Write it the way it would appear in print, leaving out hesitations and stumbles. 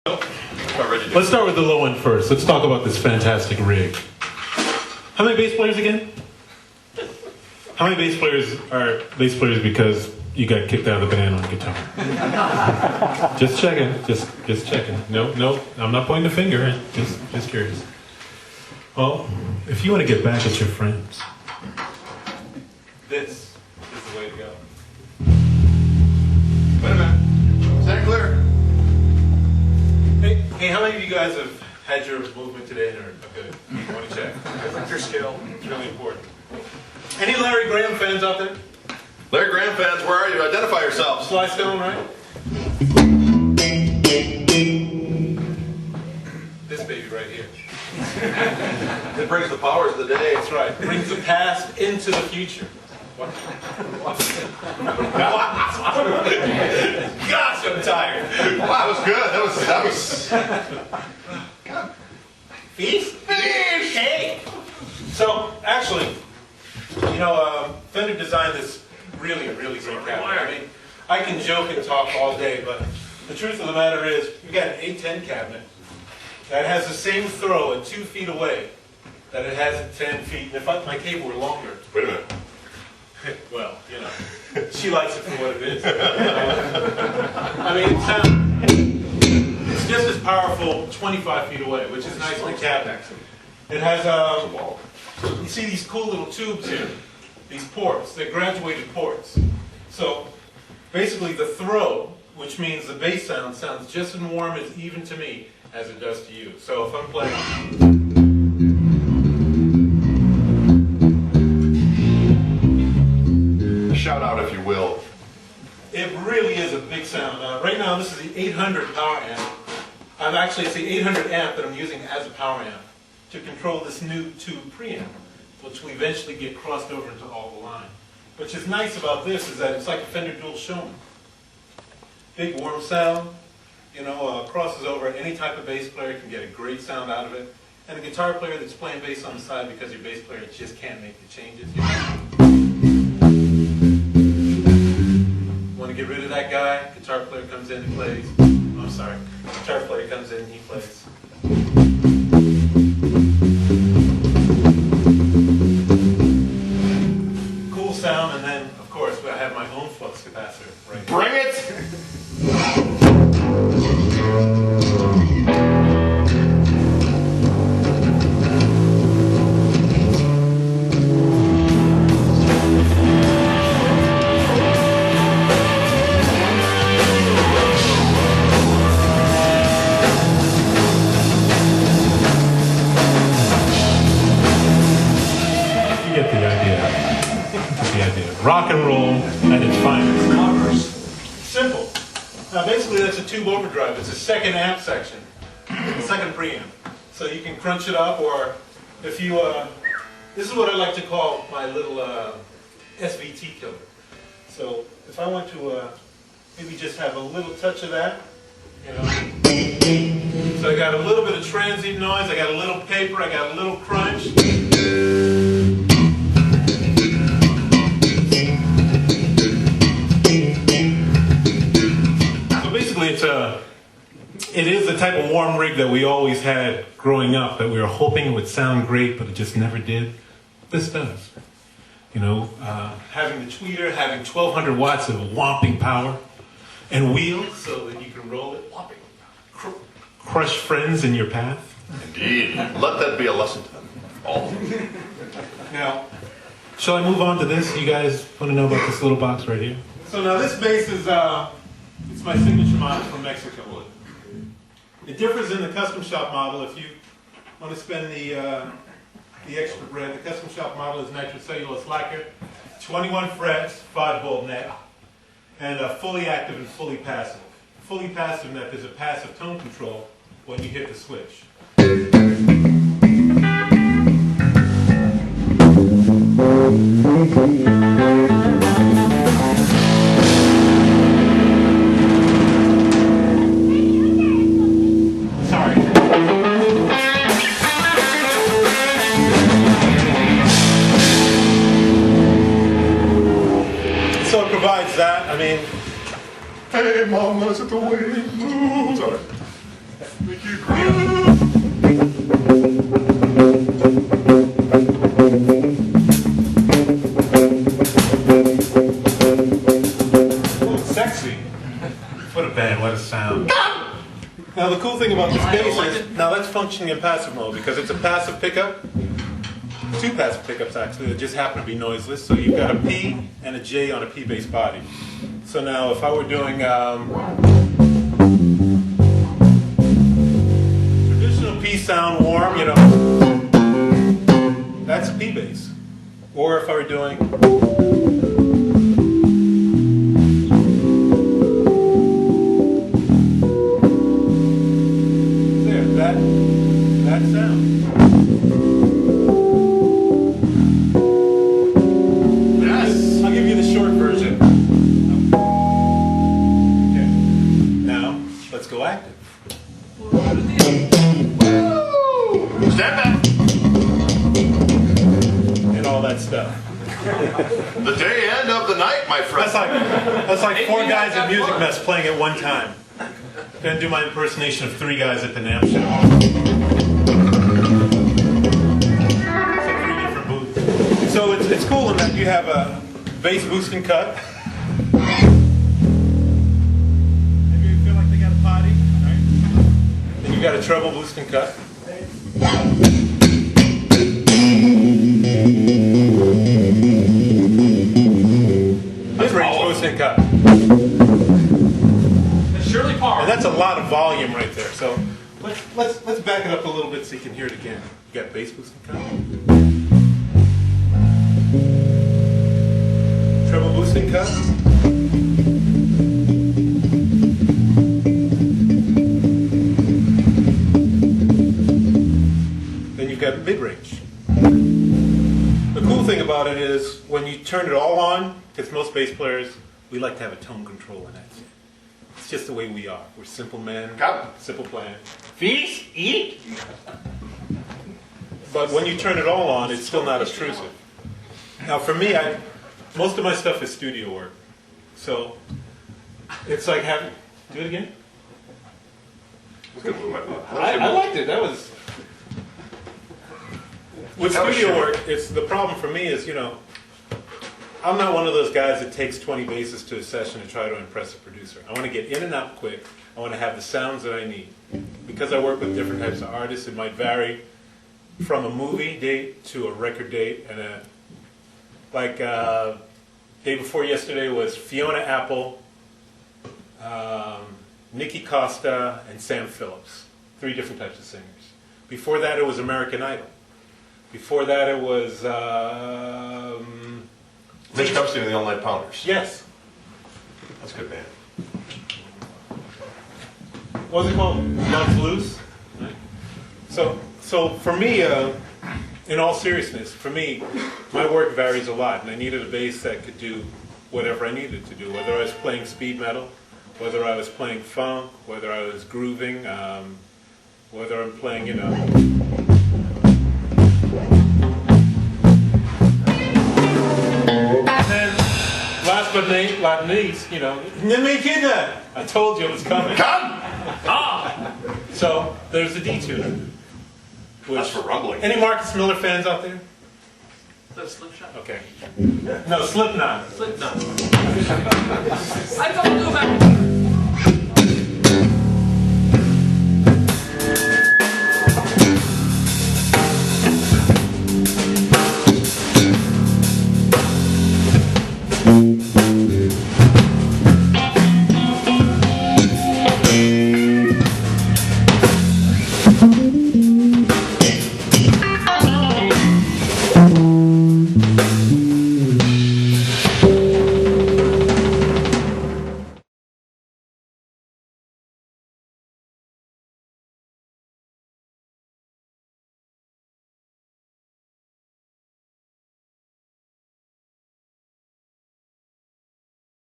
Let's start with the low end first. Let's talk about this fantastic rig. How many bass players again? How many bass players are bass players because you got kicked out of the band on guitar? Just checking. Just checking. No, I'm not pointing the finger. Just curious. Well, if you want to get back at your friends, this is the way to go. Wait a minute. Stand clear. Hey, how many of you guys have had your movement today and are good? I want to check. Your skill. It's really important. Any Larry Graham fans out there? Larry Graham fans, where are you? Identify yourselves. Sly Stone, right? This baby right here. It brings the powers of the day. That's right. Brings the past into the future. What? Gosh, I'm tired. Wow, that was good. That was. Feast? Hey! So, actually, Fender designed this really great cabinet. I mean, I can joke and talk all day, but the truth of the matter is, we've got an 810 cabinet that has the same throw at 2 feet away that it has at 10 feet. And if my cable were longer, Wait a minute. well, she likes it for what it is. I mean, it's just as powerful 25 feet away, which is nice in the cabinet. It has, you see these cool little tubes here, these ports, they're graduated ports. So basically the throw, which means the bass sound, sounds just as warm as even to me as it does to you. So if I'm playing, Shout out, if you will. it really is a big sound. Right now this is the 800 power amp. It's the 800 amp that I'm using as a power amp to control this new tube preamp, which will eventually get crossed over into all the line. Which is nice about this is that it's like a Fender Dual Showman. Big warm sound, crosses over. Any type of bass player can get a great sound out of it. And a guitar player that's playing bass on the side because your bass player just can't make the changes. Want to get rid of that guy? Guitar player comes in and plays. I'm sorry. Guitar player comes in and he plays. Cool sound, and then, of course, I have my own flux capacitor right here. Bring it! Rock and roll at its finest. Simple. Now basically that's a tube overdrive. It's a second amp section, a second preamp. So you can crunch it up, or if you, this is what I like to call my little SVT killer. So if I want to maybe just have a little touch of that, So I got a little bit of transient noise, I got a little paper, I got a little crunch. It is the type of warm rig that we always had growing up, that we were hoping it would sound great, but it just never did. This does. Having the tweeter, having 1,200 watts of whomping power, and wheels so that you can roll it, crush friends in your path. Indeed. Let that be a lesson to all of them. Now, shall I move on to this? You guys want to know about this little box right here? So now this bass is, it's my signature model from Mexico. It differs in the custom shop model. If you want to spend the extra bread, the custom shop model is nitrocellulose lacquer, 21 frets, 5-volt neck, and fully active and fully passive. Fully passive in that there's a passive tone control when you hit the switch. Hey, Mom, is it the way you move? Sorry. Ooh, sexy. What a band, what a sound. Now the cool thing about this bass is, now that's functioning in passive mode because it's a passive pickup. Two passive pickups actually that just happen to be noiseless. So you've got a P and a J on a P bass body. So now if I were doing traditional P sound warm, you know, that's a P bass. Or if I were doing that sound. Yes. I'll give you the short version. Okay. Now, let's go active. Stand back. And all that stuff. The day end of the night, my friend. That's like four guys at Music Mess playing at one time. Gonna do my impersonation of three guys at the NAMM show. So three different booths. So it's cool in that you have a bass boost and cut. Maybe you feel like they got a potty, right? Then you got a treble boost and cut. Mid-range boost and cut. And that's a lot of volume right there. So let's back it up a little bit so you can hear it again. You got bass boost and cut. Treble boost and cut. Then you've got mid-range. The cool thing about it is when you turn it all on, because most bass players, we like to have a tone control in it. It's just the way we are. We're simple men, simple plan. Feast, eat. But when you turn it all on, it's still not obtrusive. Now for me, most of my stuff is studio work. So it's like having, do it again? I liked it. That was, with studio work, it's the problem for me is, you know, I'm not one of those guys that takes 20 basses to a session and try to impress a producer. I want to get in and out quick. I want to have the sounds that I need. Because I work with different types of artists, it might vary from a movie date to a record date. And day before yesterday was Fiona Apple, Nikki Costa, and Sam Phillips. 3 different types of singers. Before that it was American Idol. Before that it was Mitch Cupstein and the All Night Pounders. Yes. That's a good band. What was it called? Love's Loose? Right. So for me, in all seriousness, for me, my work varies a lot, and I needed a bass that could do whatever I needed to do, whether I was playing speed metal, whether I was playing funk, whether I was grooving, whether I'm playing, you know. Last but not least, you know, I told you it was coming. Come! So there's the D-tuner. That's for rumbling. Any Marcus Miller fans out there? That's Slipshot. Okay. No, Slipknot. Slipknot. I don't know about